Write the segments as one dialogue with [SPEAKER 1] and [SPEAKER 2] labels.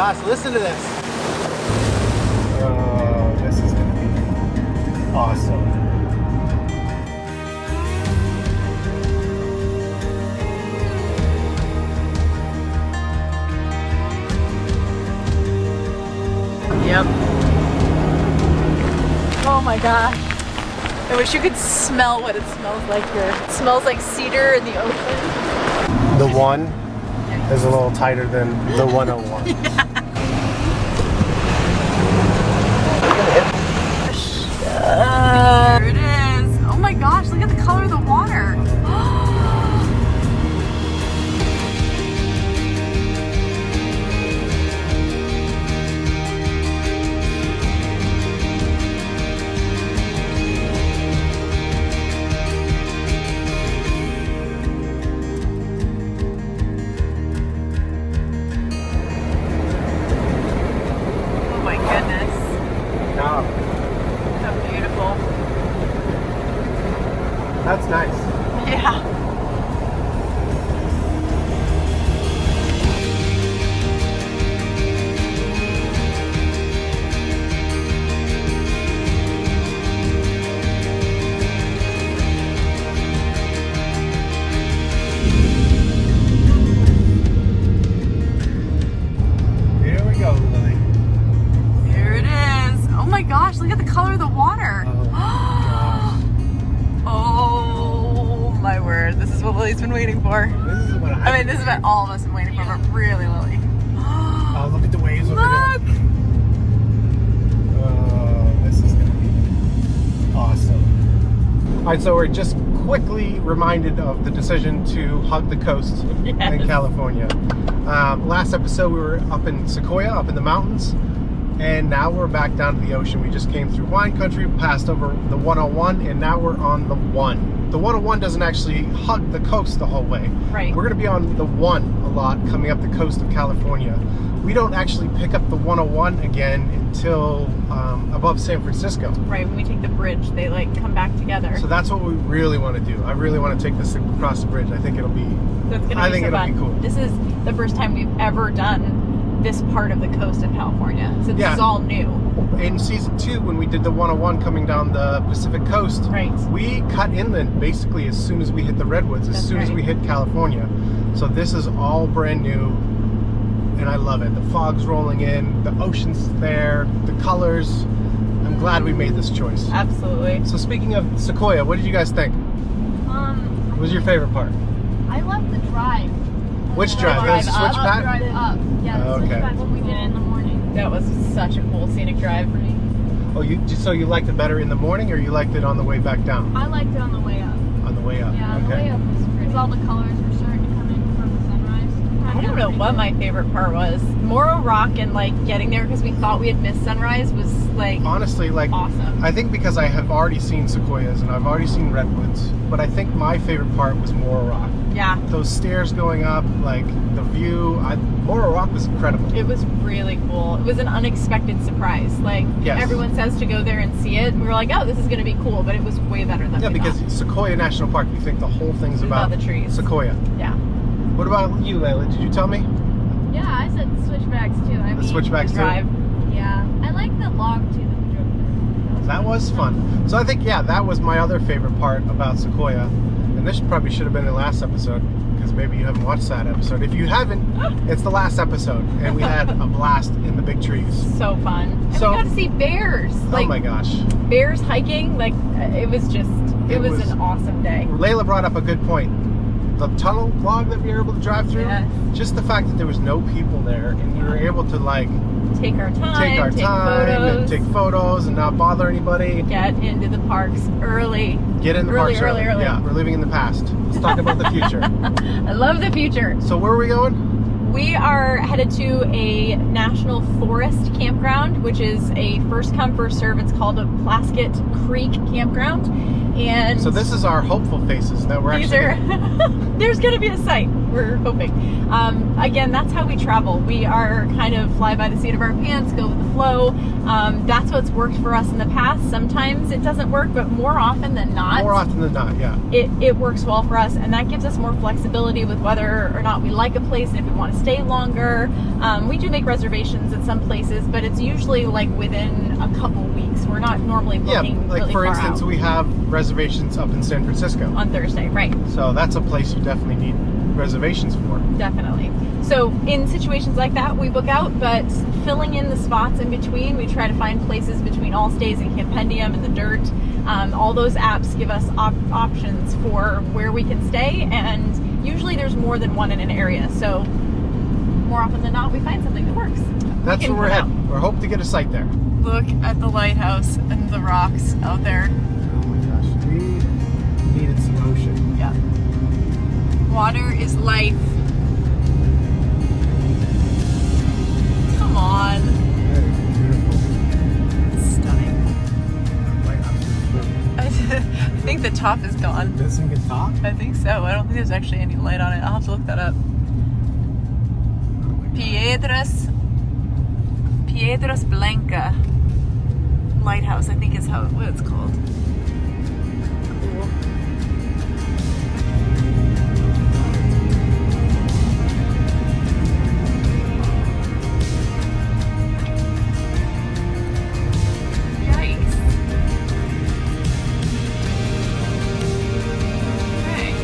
[SPEAKER 1] gosh, listen to this. Oh, this is gonna be awesome.
[SPEAKER 2] Yep. Oh my gosh. I wish you could smell what it smells like here. It smells like cedar in the ocean.
[SPEAKER 1] The one is a little tighter than the 101.
[SPEAKER 2] Yeah. There it is. Oh my gosh, look at the color of the water.
[SPEAKER 1] That's nice.
[SPEAKER 2] Yeah.
[SPEAKER 1] Here we go, Lily.
[SPEAKER 2] Here it is. Oh my gosh, look at the color of the water. Oh my word, this is what Lily's been waiting for.
[SPEAKER 1] This is what
[SPEAKER 2] this is what all of us have been waiting for, but really, Lily.
[SPEAKER 1] Oh, look at the waves over
[SPEAKER 2] Look!
[SPEAKER 1] there. Oh, this is going to be awesome. All right, so we're just quickly reminded of the decision to hug the coast in California. Last episode, we were up in Sequoia, up in the mountains. And now we're back down to the ocean. We just came through wine country, passed over the 101, and now we're on the 1. The 101 doesn't actually hug the coast the whole way.
[SPEAKER 2] Right.
[SPEAKER 1] We're going to be on the 1 a lot coming up the coast of California. We don't actually pick up the 101 again until above San Francisco.
[SPEAKER 2] Right, when we take the bridge, they like come back together.
[SPEAKER 1] So that's what we really want to do. I really want to take this across the bridge. I think it'll be.
[SPEAKER 2] That's gonna
[SPEAKER 1] I
[SPEAKER 2] be
[SPEAKER 1] think
[SPEAKER 2] so
[SPEAKER 1] it'll
[SPEAKER 2] fun.
[SPEAKER 1] be cool.
[SPEAKER 2] This is the first time we've ever done this part of the coast of California. So this is all new.
[SPEAKER 1] In season 2, when we did the 101 coming down the Pacific coast,
[SPEAKER 2] Right.
[SPEAKER 1] we cut inland basically as soon as we hit the redwoods, as soon as we hit California. So this is all brand new, and I love it. The fog's rolling in, the ocean's there, the colors. I'm glad we made this choice.
[SPEAKER 2] Absolutely.
[SPEAKER 1] So speaking of Sequoia, what did you guys think? What was your favorite part?
[SPEAKER 3] I love the drive.
[SPEAKER 1] Which drive?
[SPEAKER 2] drive
[SPEAKER 1] The
[SPEAKER 2] up.
[SPEAKER 1] switchback?
[SPEAKER 3] Drive up. Yeah, the
[SPEAKER 1] Okay.
[SPEAKER 3] switchback when we did it in the morning.
[SPEAKER 2] That was such a cool scenic drive for me.
[SPEAKER 1] Oh, so you liked it better in the morning, or you liked it on the way back down?
[SPEAKER 3] I liked it on the way up.
[SPEAKER 1] On the way up.
[SPEAKER 3] Yeah, on the way up was pretty. Because all the colors were starting to come in from the sunrise.
[SPEAKER 2] I don't know what my favorite part was. Morro Rock and like getting there because we thought we had missed sunrise was like
[SPEAKER 1] Honestly, like
[SPEAKER 2] awesome.
[SPEAKER 1] I think because I have already seen sequoias and I've already seen redwoods, but I think my favorite part was Morro Rock.
[SPEAKER 2] Yeah.
[SPEAKER 1] Those stairs going up, like the view. Morro Rock was incredible.
[SPEAKER 2] It was really cool. It was an unexpected surprise. Like everyone says to go there and see it. We were like, oh, this is going to be cool, but it was way better than we
[SPEAKER 1] because
[SPEAKER 2] thought.
[SPEAKER 1] Sequoia National Park, you think the whole thing's about
[SPEAKER 2] the trees.
[SPEAKER 1] Sequoia.
[SPEAKER 2] Yeah.
[SPEAKER 1] What about you, Layla? Did you tell me?
[SPEAKER 3] Yeah, I said switchbacks too.
[SPEAKER 1] The switchbacks too?
[SPEAKER 2] Drive.
[SPEAKER 3] Yeah. I like the log too that we drove through.
[SPEAKER 1] That was fun. So I think, that was my other favorite part about Sequoia. And this probably should have been the last episode, because maybe you haven't watched that episode. If you haven't, it's the last episode. And we had a blast in the big trees.
[SPEAKER 2] So fun. And
[SPEAKER 1] So-
[SPEAKER 2] we got to see bears. Like,
[SPEAKER 1] oh my gosh.
[SPEAKER 2] bears hiking. Like, it was just, it was an awesome day.
[SPEAKER 1] Layla brought up a good point. The tunnel log that we were able to drive through, just the fact that there was no people there and we were able to like
[SPEAKER 2] take our time,
[SPEAKER 1] take
[SPEAKER 2] photos,
[SPEAKER 1] and take photos and not bother anybody.
[SPEAKER 2] Get into the parks early.
[SPEAKER 1] Get in the parks early. Yeah, we're living in the past. Let's talk about the future.
[SPEAKER 2] I love the future.
[SPEAKER 1] So where are we going?
[SPEAKER 2] We are headed to a national forest campground, which is a first come, first serve. It's called a Plaskett Creek Campground. And
[SPEAKER 1] so this is our hopeful faces that we're
[SPEAKER 2] these
[SPEAKER 1] actually
[SPEAKER 2] are there's gonna be a site, we're hoping. Again, that's how we travel. We are kind of fly by the seat of our pants, go with the flow. That's what's worked for us in the past. Sometimes it doesn't work, but more often than not,
[SPEAKER 1] yeah,
[SPEAKER 2] it works well for us, and that gives us more flexibility with whether or not we like a place and if we want to stay longer. We do make reservations at some places, but it's usually like within a couple weeks. We're not normally booking
[SPEAKER 1] like
[SPEAKER 2] really
[SPEAKER 1] for
[SPEAKER 2] far
[SPEAKER 1] instance,
[SPEAKER 2] out.
[SPEAKER 1] we have reservations up in San Francisco
[SPEAKER 2] On Thursday, right?
[SPEAKER 1] So that's a place you definitely need reservations for.
[SPEAKER 2] Definitely. So in situations like that, we book out, but filling in the spots in between, we try to find places between All Stays and Campendium and the Dirt. All those apps give us options for where we can stay, and usually there's more than one in an area. So more often than not, we find something that works.
[SPEAKER 1] That's where we're heading. We're hoping to get a site there.
[SPEAKER 2] Look at the lighthouse and the rocks out there.
[SPEAKER 1] Oh my gosh, we needed some ocean.
[SPEAKER 2] Yeah. Water is life. Come on.
[SPEAKER 1] That is beautiful.
[SPEAKER 2] It's stunning.
[SPEAKER 1] Lighthouse is beautiful.
[SPEAKER 2] I think the top is gone.
[SPEAKER 1] Does it get top?
[SPEAKER 2] I think so. I don't think there's actually any light on it. I'll have to look that up. Piedras Blanca Lighthouse, I think is what it's called. Cool. Yikes. Okay.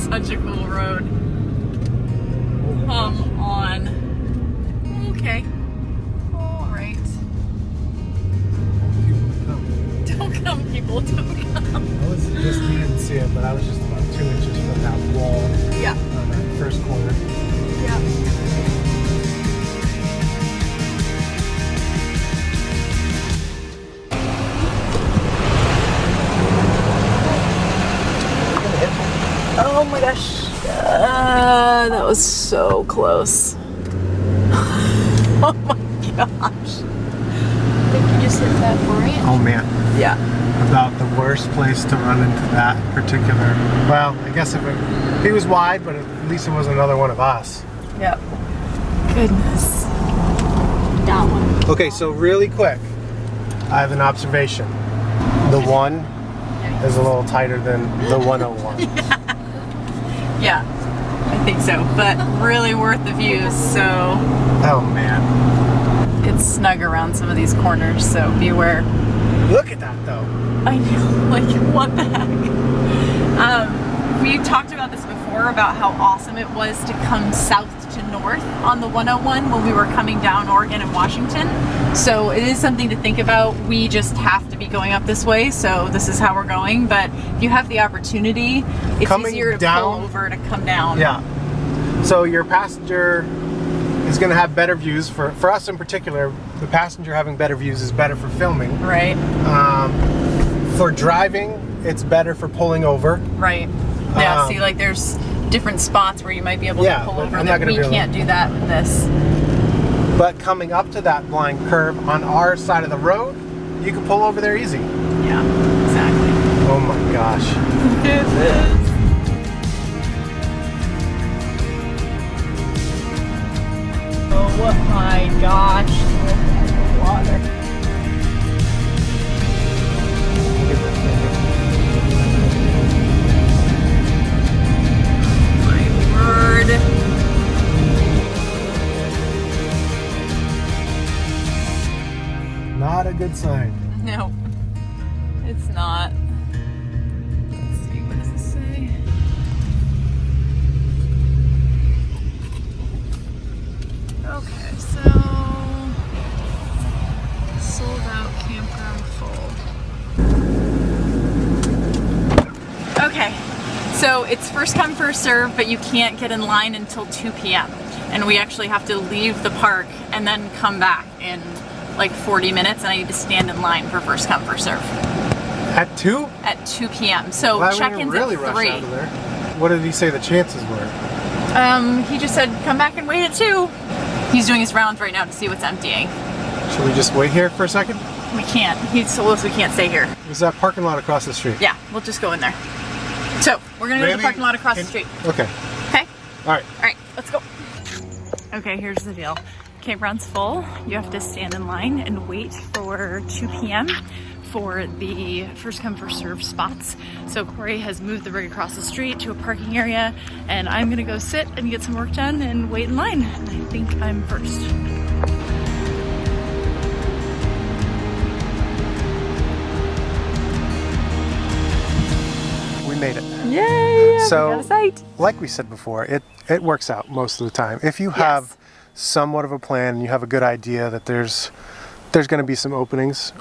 [SPEAKER 2] Such a cool road. Come on. Okay. Alright. Don't come, people. Don't come.
[SPEAKER 1] I was just, you didn't see it, but I was just about 2 inches from that wall
[SPEAKER 2] Yeah.
[SPEAKER 1] on that first corner.
[SPEAKER 2] Yeah. Oh my gosh. That was so close. Oh my gosh. I think you just hit that right.
[SPEAKER 1] Oh man.
[SPEAKER 2] Yeah.
[SPEAKER 1] About the worst place to run into that particular. Well, I guess if he was wide, but at least it wasn't another one of us.
[SPEAKER 2] Yep. Goodness. That one.
[SPEAKER 1] Okay, so really quick, I have an observation. The one is a little tighter than the 101.
[SPEAKER 2] Yeah, I think so. But really worth the views, so
[SPEAKER 1] Oh man.
[SPEAKER 2] it's snug around some of these corners, so be aware.
[SPEAKER 1] Look at that though.
[SPEAKER 2] I know, like, what the heck? We talked about this before, about how awesome it was to come south to north on the 101 when we were coming down Oregon and Washington. So it is something to think about. We just have to be going up this way, so this is how we're going. But if you have the opportunity, it's
[SPEAKER 1] Coming
[SPEAKER 2] easier to
[SPEAKER 1] down-
[SPEAKER 2] pull over to come down.
[SPEAKER 1] Yeah. So your passenger is going to have better views. For us in particular, the passenger having better views is better for filming.
[SPEAKER 2] Right,
[SPEAKER 1] For driving, it's better for pulling over.
[SPEAKER 2] right. Yeah,
[SPEAKER 1] Um,
[SPEAKER 2] see, like, there's different spots where you might be able to pull
[SPEAKER 1] but
[SPEAKER 2] over
[SPEAKER 1] I'm not
[SPEAKER 2] that
[SPEAKER 1] gonna
[SPEAKER 2] we
[SPEAKER 1] be able-
[SPEAKER 2] can't do that in this.
[SPEAKER 1] But coming up to that blind curve on our side of the road, you can pull over there easy.
[SPEAKER 2] Yeah, exactly.
[SPEAKER 1] Oh my gosh.
[SPEAKER 2] Look at this. Oh my gosh. Look at the water. My word.
[SPEAKER 1] Not a good sign.
[SPEAKER 2] No, it's not. Let's see, what does this say? Okay, so sold out campground full. Okay, so it's first come, first serve, but you can't get in line until 2 p.m. And we actually have to leave the park and then come back in like 40 minutes, and I need to stand in line for first come, first serve.
[SPEAKER 1] At 2?
[SPEAKER 2] At 2 p.m. So
[SPEAKER 1] Why
[SPEAKER 2] check-ins
[SPEAKER 1] really
[SPEAKER 2] at
[SPEAKER 1] rush
[SPEAKER 2] 3.
[SPEAKER 1] out of there? what did he say the chances were?
[SPEAKER 2] He just said come back and wait at 2. He's doing his rounds right now to see what's emptying.
[SPEAKER 1] Should we just wait here for a second?
[SPEAKER 2] We can't. He told us we can't stay here.
[SPEAKER 1] Is that parking lot across the street?
[SPEAKER 2] Yeah, we'll just go in there. So we're gonna go to the parking lot across the street.
[SPEAKER 1] Okay.
[SPEAKER 2] Okay.
[SPEAKER 1] All right.
[SPEAKER 2] All right. Let's go. Okay, here's the deal. Campground's full. You have to stand in line and wait for 2 p.m. for the first come first serve spots. So Corey has moved the rig across the street to a parking area, and I'm gonna go sit and get some work done and wait in line. And I think I'm first.
[SPEAKER 1] We made it.
[SPEAKER 2] Yay!
[SPEAKER 1] So,
[SPEAKER 2] we got a site.
[SPEAKER 1] Like we said before, it works out most of the time. If you have somewhat of a plan and you have a good idea that there's going to be some openings,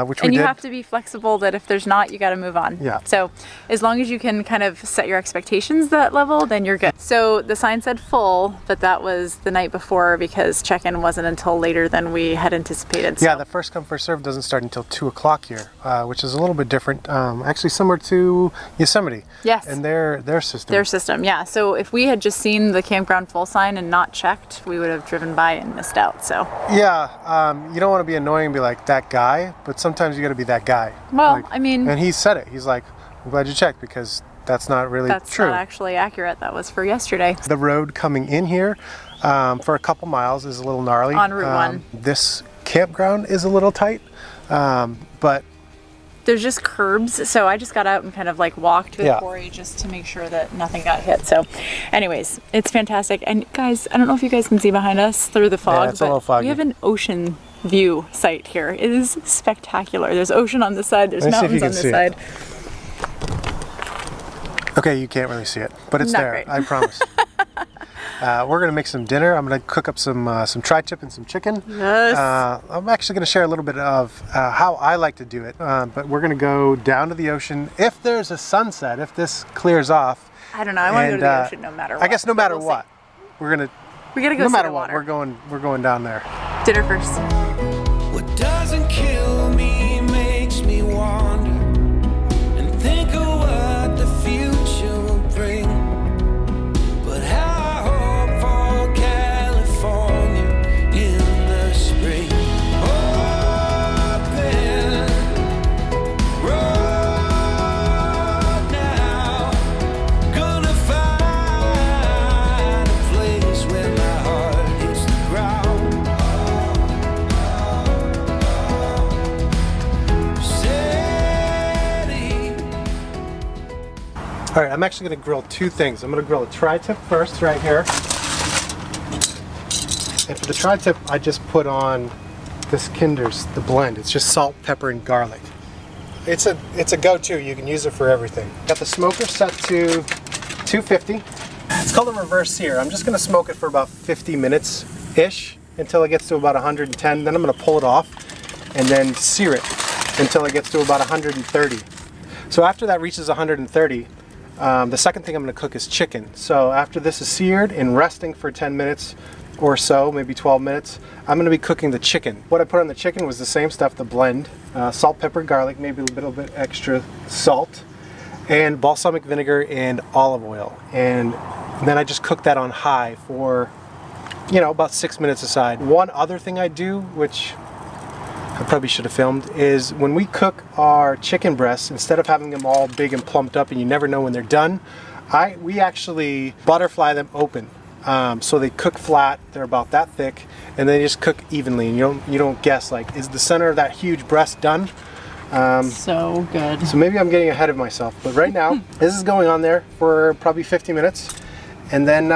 [SPEAKER 1] which we did.
[SPEAKER 2] And you have to be flexible that if there's not, you got to move on.
[SPEAKER 1] Yeah.
[SPEAKER 2] So as long as you can kind of set your expectations that level, then you're good. So the sign said full, but that was the night before because check-in wasn't until later than we had anticipated.
[SPEAKER 1] Yeah, the first come first serve doesn't start until 2 o'clock here, which is a little bit different. Actually similar to Yosemite.
[SPEAKER 2] Yes.
[SPEAKER 1] And their system.
[SPEAKER 2] Their system, yeah. So if we had just seen the campground full sign and not checked, we would have driven by and missed out. So
[SPEAKER 1] yeah, you don't want to be annoying and be like that guy, but sometimes you got to be that guy.
[SPEAKER 2] Well,
[SPEAKER 1] like,
[SPEAKER 2] I mean,
[SPEAKER 1] and he said it. He's like, I'm glad you checked because that's not really
[SPEAKER 2] that's
[SPEAKER 1] true.
[SPEAKER 2] not actually accurate. That was for yesterday.
[SPEAKER 1] The road coming in here for a couple miles is a little gnarly.
[SPEAKER 2] On Route 1.
[SPEAKER 1] This campground is a little tight, but
[SPEAKER 2] there's just curbs, so I just got out and kind of like walked with Corey just to make sure that nothing got hit. So anyways, it's fantastic. And guys, I don't know if you guys can see behind us through the fog,
[SPEAKER 1] it's a little foggy.
[SPEAKER 2] We have an ocean view site here. It is spectacular. There's ocean on this side, there's mountains on this side.
[SPEAKER 1] Okay, you can't really see it, but it's
[SPEAKER 2] Not
[SPEAKER 1] there,
[SPEAKER 2] great.
[SPEAKER 1] I promise. We're gonna make some dinner. I'm gonna cook up some tri-tip and some chicken.
[SPEAKER 2] Yes.
[SPEAKER 1] I'm actually gonna share a little bit of how I like to do it, but we're gonna go down to the ocean. If there's a sunset, if this clears off.
[SPEAKER 2] I don't know, I want to go to the ocean no matter what.
[SPEAKER 1] I guess no matter
[SPEAKER 2] we'll
[SPEAKER 1] what.
[SPEAKER 2] see.
[SPEAKER 1] We gotta
[SPEAKER 2] go
[SPEAKER 1] no
[SPEAKER 2] see
[SPEAKER 1] matter
[SPEAKER 2] the
[SPEAKER 1] what,
[SPEAKER 2] water.
[SPEAKER 1] we're going down there.
[SPEAKER 2] Dinner first.
[SPEAKER 4] What doesn't kill me makes me wonder and think of what the future will bring. But how I hope for California in the spring. Open road now, gonna find a place where my heart hits the ground.
[SPEAKER 1] All right, I'm actually gonna grill 2 things. I'm gonna grill a tri-tip first, right here. And for the tri-tip, I just put on this Kinder's, the blend. It's just salt, pepper, and garlic. It's a go-to. You can use it for everything. Got the smoker set to 250. It's called a reverse sear. I'm just gonna smoke it for about 50 minutes-ish until it gets to about 110. Then I'm gonna pull it off and then sear it until it gets to about 130. So after that reaches 130, the second thing I'm going to cook is chicken. So after this is seared and resting for 10 minutes or so, maybe 12 minutes, I'm going to be cooking the chicken. What I put on the chicken was the same stuff, the blend, salt, pepper, garlic, maybe a little bit extra salt, and balsamic vinegar and olive oil. And then I just cook that on high for, you know, about 6 minutes aside. One other thing I do, which I probably should have filmed, is when we cook our chicken breasts, instead of having them all big and plumped up and you never know when they're done, we actually butterfly them open. So they cook flat, they're about that thick, and they just cook evenly, and you don't guess, like, is the center of that huge breast done?
[SPEAKER 2] So good.
[SPEAKER 1] So maybe I'm getting ahead of myself, but right now, this is going on there for probably 50 minutes, and then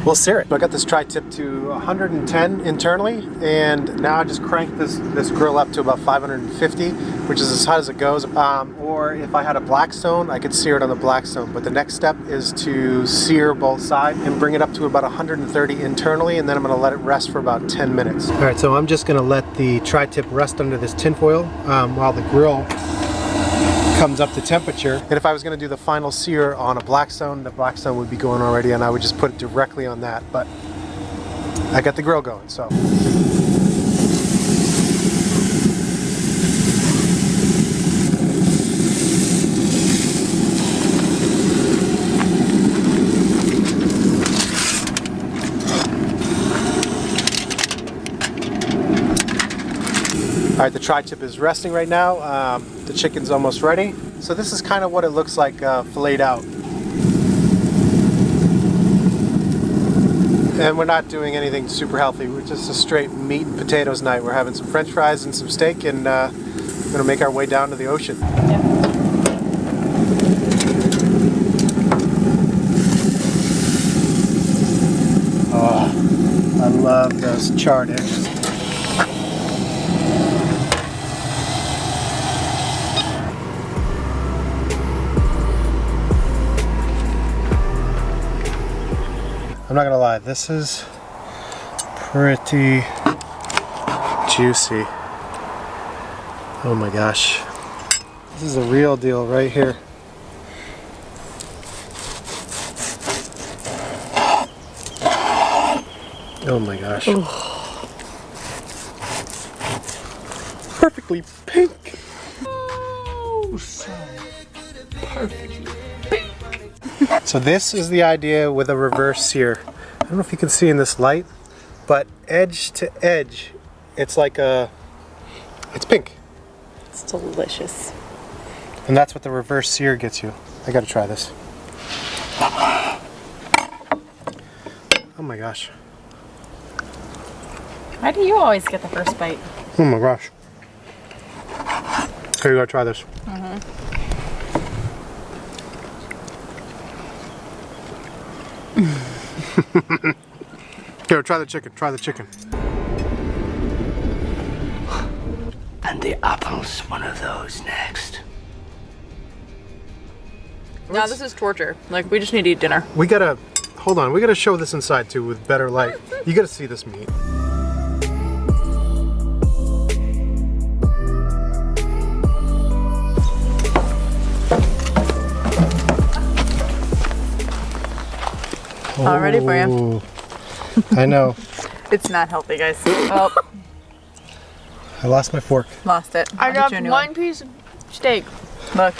[SPEAKER 1] we'll sear it. I got this tri-tip to 110 internally, and now I just crank this grill up to about 550, which is as hot as it goes. Or if I had a Blackstone, I could sear it on the Blackstone. But the next step is to sear both sides and bring it up to about 130 internally, and then I'm going to let it rest for about 10 minutes. All right, so I'm just going to let the tri-tip rest under this tinfoil while the grill comes up to temperature. And if I was going to do the final sear on a Blackstone, the Blackstone would be going already, and I would just put it directly on that. But I got the grill going, so. All right, the tri-tip is resting right now. The chicken's almost ready. So this is kind of what it looks like filleted out. And we're not doing anything super healthy. We're just a straight meat and potatoes night. We're having some French fries and some steak, and we're gonna make our way down to the ocean.
[SPEAKER 2] Yeah.
[SPEAKER 1] Oh, I love those charred edges. I'm not gonna lie, this is pretty juicy. Oh my gosh. This is a real deal right here. Oh my gosh. Ooh. Perfectly pink. Oh, so perfectly pink. So this is the idea with a reverse sear. I don't know if you can see in this light, but edge to edge, it's like it's pink.
[SPEAKER 2] It's delicious.
[SPEAKER 1] And that's what the reverse sear gets you. I gotta try this. Oh my gosh.
[SPEAKER 2] Why do you always get the first bite?
[SPEAKER 1] Oh my gosh. Here, you gotta try this. Here, try the chicken. Try the chicken.
[SPEAKER 5] And the apple's one of those next.
[SPEAKER 2] No, this is torture. Like, we just need to eat dinner.
[SPEAKER 1] We gotta, hold on, we gotta show this inside too with better light. You gotta see this meat.
[SPEAKER 2] All ready for you.
[SPEAKER 1] I know.
[SPEAKER 2] It's not healthy, guys. Oh,
[SPEAKER 1] I lost my fork.
[SPEAKER 2] lost it.
[SPEAKER 3] I
[SPEAKER 2] I'll get
[SPEAKER 3] got
[SPEAKER 2] you a new
[SPEAKER 3] one piece of steak.
[SPEAKER 2] Look.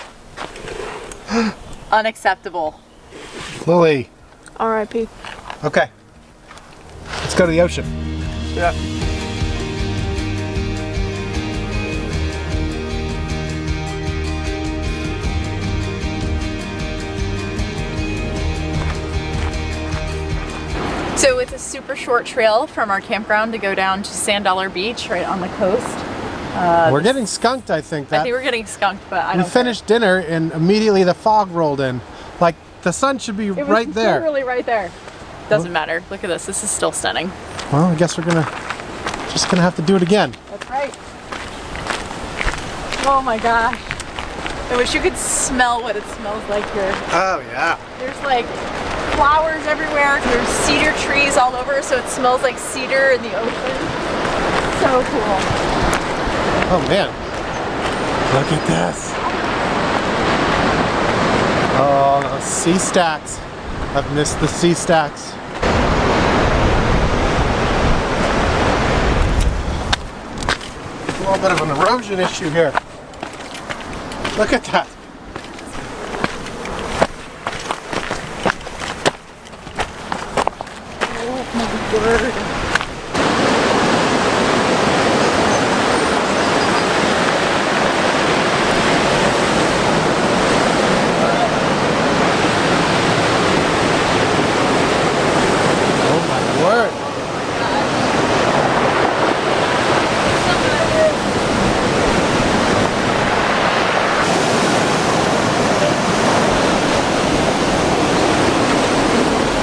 [SPEAKER 2] Unacceptable.
[SPEAKER 1] Lily.
[SPEAKER 3] R.I.P.
[SPEAKER 1] Okay. Let's go to the ocean.
[SPEAKER 2] Yeah. So it's a super short trail from our campground to go down to Sand Dollar Beach right on the coast.
[SPEAKER 1] We're getting skunked, I think.
[SPEAKER 2] I think we're getting skunked, but I
[SPEAKER 1] We
[SPEAKER 2] don't
[SPEAKER 1] finished dinner and immediately the fog rolled in. Like the sun should be
[SPEAKER 2] care. It was
[SPEAKER 1] right there.
[SPEAKER 2] literally right there. Doesn't matter. Look at this. This is still stunning.
[SPEAKER 1] Well, I guess we're just gonna have to do it again.
[SPEAKER 2] That's right. Oh my gosh. I wish you could smell what it smells like here.
[SPEAKER 1] Oh yeah.
[SPEAKER 2] There's like flowers everywhere. There's cedar trees all over, so it smells like cedar in the ocean. So cool.
[SPEAKER 1] Oh man. Look at this. Oh, the sea stacks. I've missed the sea stacks. A little bit of an erosion issue here. Look at that.
[SPEAKER 2] Oh my word.
[SPEAKER 1] Oh my word.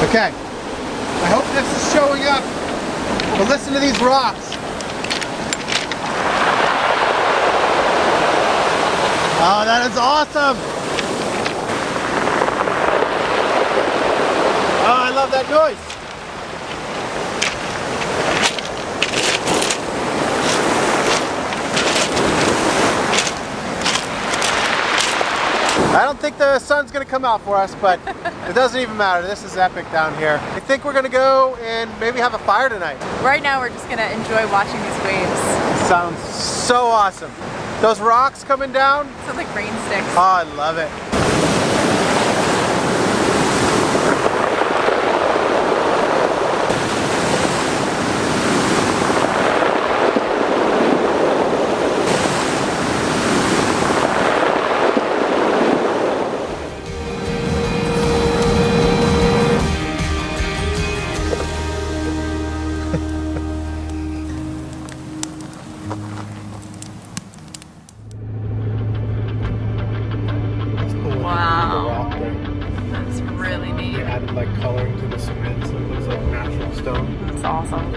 [SPEAKER 1] Okay, I hope this is showing up, but listen to these rocks. Oh, that is awesome. Oh, I love that noise. I don't think the sun's gonna come out for us, but it doesn't even matter. This is epic down here. I think we're gonna go and maybe have a fire tonight.
[SPEAKER 2] Right now we're just gonna enjoy watching these waves.
[SPEAKER 1] Sounds so awesome. Those rocks coming down.
[SPEAKER 2] Sounds like rain sticks.
[SPEAKER 1] Oh, I love it. limestone.
[SPEAKER 2] It's awesome.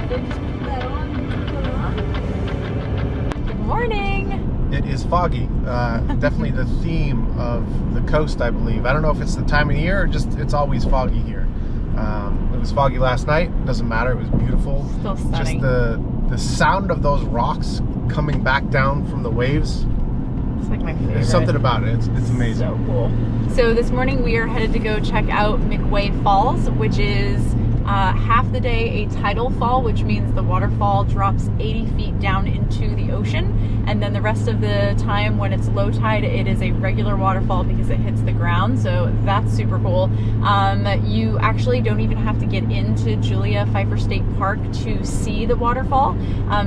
[SPEAKER 2] Good morning.
[SPEAKER 1] It is foggy. Definitely the theme of the coast, I believe. I don't know if it's the time of the year or just it's always foggy here. It was foggy last night. Doesn't matter. It was beautiful.
[SPEAKER 2] Still stunning.
[SPEAKER 1] Just the sound of those rocks coming back down from the waves.
[SPEAKER 2] It's like my favorite.
[SPEAKER 1] There's something about it. It's amazing.
[SPEAKER 2] So cool. So this morning we are headed to go check out McWay Falls, which is half the day a tidal fall, which means the waterfall drops 80 feet down into the ocean, and then the rest of the time when it's low tide it is a regular waterfall because it hits the ground, so that's super cool. You actually don't even have to get into Julia Pfeiffer State Park to see the waterfall,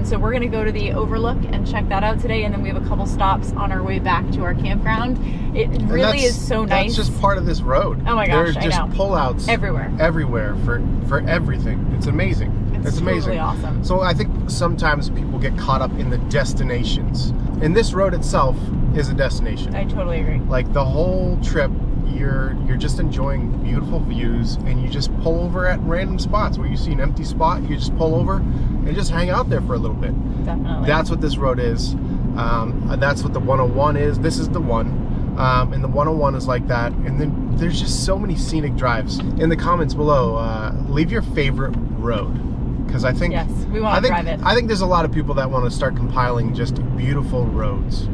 [SPEAKER 2] so we're going to go to the overlook and check that out today, and then we have a couple stops on our way back to our campground. It really is so nice.
[SPEAKER 1] That's just part of this road.
[SPEAKER 2] Oh my gosh,
[SPEAKER 1] There's just
[SPEAKER 2] I know.
[SPEAKER 1] pullouts everywhere for everything. It's amazing. It's amazing.
[SPEAKER 2] Totally awesome.
[SPEAKER 1] So I think sometimes people get caught up in the destinations, and this road itself is a destination.
[SPEAKER 2] I totally agree.
[SPEAKER 1] Like the whole trip, you're just enjoying beautiful views, and you just pull over at random spots where you see an empty spot. You just pull over and just hang out there for a little bit.
[SPEAKER 2] Definitely.
[SPEAKER 1] That's what this road is. That's what the 101 is. This is the one. And the 101 is like that. And then there's just so many scenic drives. In the comments below, leave your favorite road, because I think
[SPEAKER 2] we want to drive it.
[SPEAKER 1] I think there's a lot of people that want to start compiling just beautiful roads.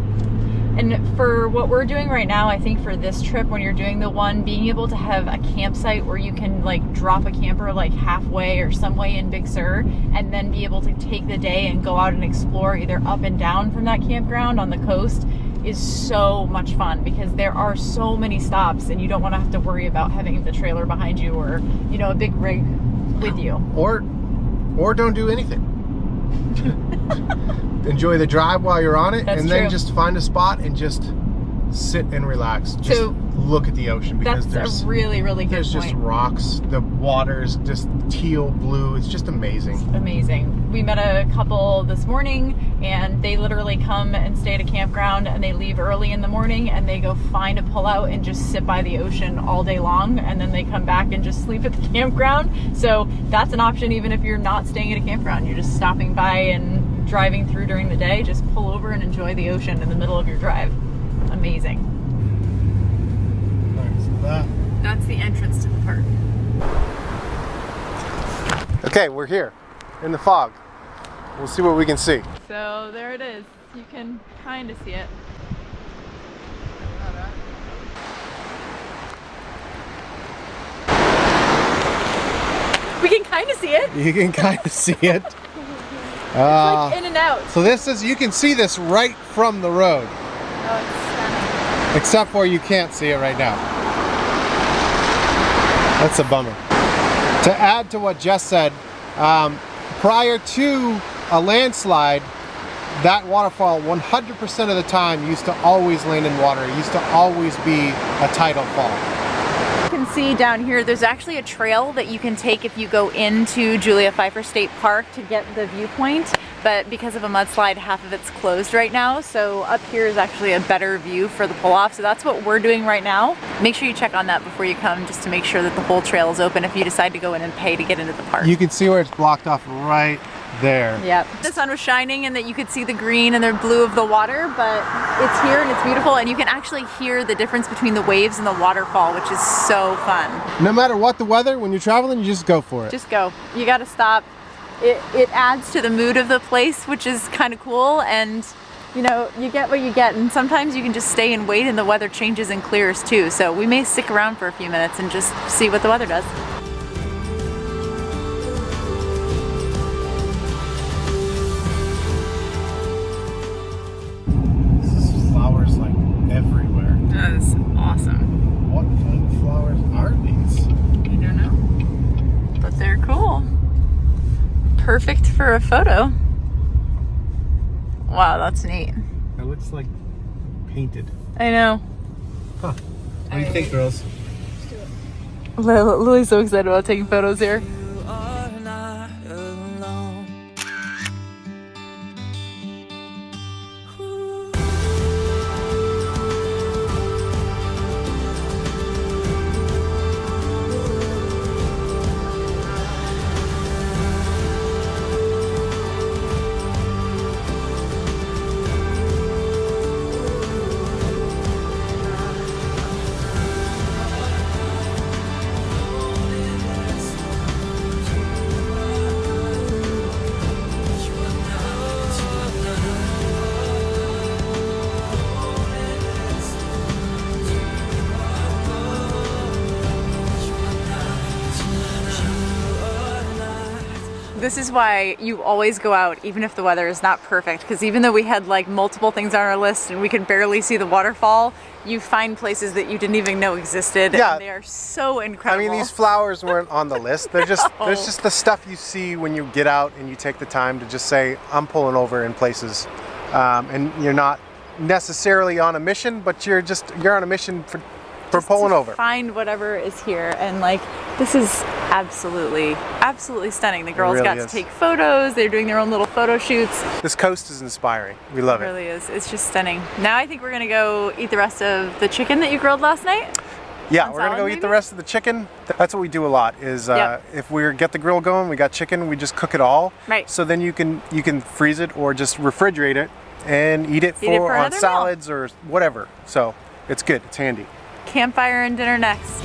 [SPEAKER 2] And for what we're doing right now, I think for this trip, when you're doing the one, being able to have a campsite where you can like drop a camper like halfway or some way in Big Sur, and then be able to take the day and go out and explore either up and down from that campground on the coast is so much fun, because there are so many stops and you don't want to have to worry about having the trailer behind you or, you know, a big rig with you.
[SPEAKER 1] Or don't do anything. Enjoy the drive while you're on it.
[SPEAKER 2] That's
[SPEAKER 1] and then
[SPEAKER 2] true.
[SPEAKER 1] Just find a spot and just sit and relax. Just look at the ocean, because
[SPEAKER 2] that's a really, really good
[SPEAKER 1] there's
[SPEAKER 2] point.
[SPEAKER 1] just rocks. The water's just teal blue. It's just amazing.
[SPEAKER 2] Amazing. We met a couple this morning, and they literally come and stay at a campground, and they leave early in the morning and they go find a pullout and just sit by the ocean all day long, and then they come back and just sleep at the campground. So that's an option even if you're not staying at a campground. You're just stopping by and driving through during the day. Just pull over and enjoy the ocean in the middle of your drive. Amazing. That's the entrance to the park.
[SPEAKER 1] Okay, we're here in the fog. We'll see what we can see.
[SPEAKER 2] So there it is. You can kind of see it. We can kind of see it.
[SPEAKER 1] You can kind of see it.
[SPEAKER 2] It's like in and out.
[SPEAKER 1] So this is, you can see this right from the road.
[SPEAKER 2] Oh, it's stunning.
[SPEAKER 1] Except for you can't see it right now. That's a bummer. To add to what Jess said, prior to a landslide, that waterfall 100% of the time used to always land in water. It used to always be a tidal fall.
[SPEAKER 2] You can see down here, there's actually a trail that you can take if you go into Julia Pfeiffer State Park to get the viewpoint, but because of a mudslide, half of it's closed right now, so up here is actually a better view for the pull-off, so that's what we're doing right now. Make sure you check on that before you come, just to make sure that the whole trail is open if you decide to go in and pay to get into the park.
[SPEAKER 1] You can see where it's blocked off right there.
[SPEAKER 2] Yep. The sun was shining and that you could see the green and the blue of the water, but it's here and it's beautiful, and you can actually hear the difference between the waves and the waterfall, which is so fun.
[SPEAKER 1] No matter what the weather, when you're traveling, you just go for it.
[SPEAKER 2] Just go. You gotta stop. It adds to the mood of the place, which is kind of cool, and you know, you get what you get, and sometimes you can just stay and wait and the weather changes and clears too, so we may stick around for a few minutes and just see what the weather does.
[SPEAKER 1] Flowers like everywhere.
[SPEAKER 2] That is awesome.
[SPEAKER 1] What kind of flowers are these?
[SPEAKER 2] I don't know, but they're cool. Perfect for a photo. Wow, that's neat.
[SPEAKER 1] It looks like painted.
[SPEAKER 2] I know.
[SPEAKER 1] Huh. What do you think, girls?
[SPEAKER 2] Lily's so excited about taking photos here.
[SPEAKER 4] You are not alone.
[SPEAKER 2] This is why you always go out even if the weather is not perfect, because even though we had like multiple things on our list and we could barely see the waterfall, you find places that you didn't even know existed.
[SPEAKER 1] Yeah.
[SPEAKER 2] And they are so incredible.
[SPEAKER 1] I mean, these flowers weren't on the list. They're just there's just the stuff you see when you get out and you take the time to just say, I'm pulling over in places. And you're not necessarily on a mission, but you're on a mission for pulling over.
[SPEAKER 2] Find whatever is here, and like this is absolutely stunning. The girls
[SPEAKER 1] really
[SPEAKER 2] got
[SPEAKER 1] is.
[SPEAKER 2] to take photos. They're doing their own little photo shoots.
[SPEAKER 1] This coast is inspiring. We love
[SPEAKER 2] It
[SPEAKER 1] it.
[SPEAKER 2] really is. It's just stunning. Now I think we're gonna go eat the rest of the chicken that you grilled last night.
[SPEAKER 1] Yeah,
[SPEAKER 2] On
[SPEAKER 1] we're gonna
[SPEAKER 2] salad,
[SPEAKER 1] go eat the
[SPEAKER 2] maybe?
[SPEAKER 1] rest of the chicken. That's what we do a lot. Is
[SPEAKER 2] Yep.
[SPEAKER 1] if we get the grill going, we got chicken. We just cook it all.
[SPEAKER 2] Right.
[SPEAKER 1] So then you can freeze it or just refrigerate it and eat it
[SPEAKER 2] Eat it for
[SPEAKER 1] on
[SPEAKER 2] another meal.
[SPEAKER 1] salads or whatever. So it's good. It's handy.
[SPEAKER 2] Campfire and dinner next.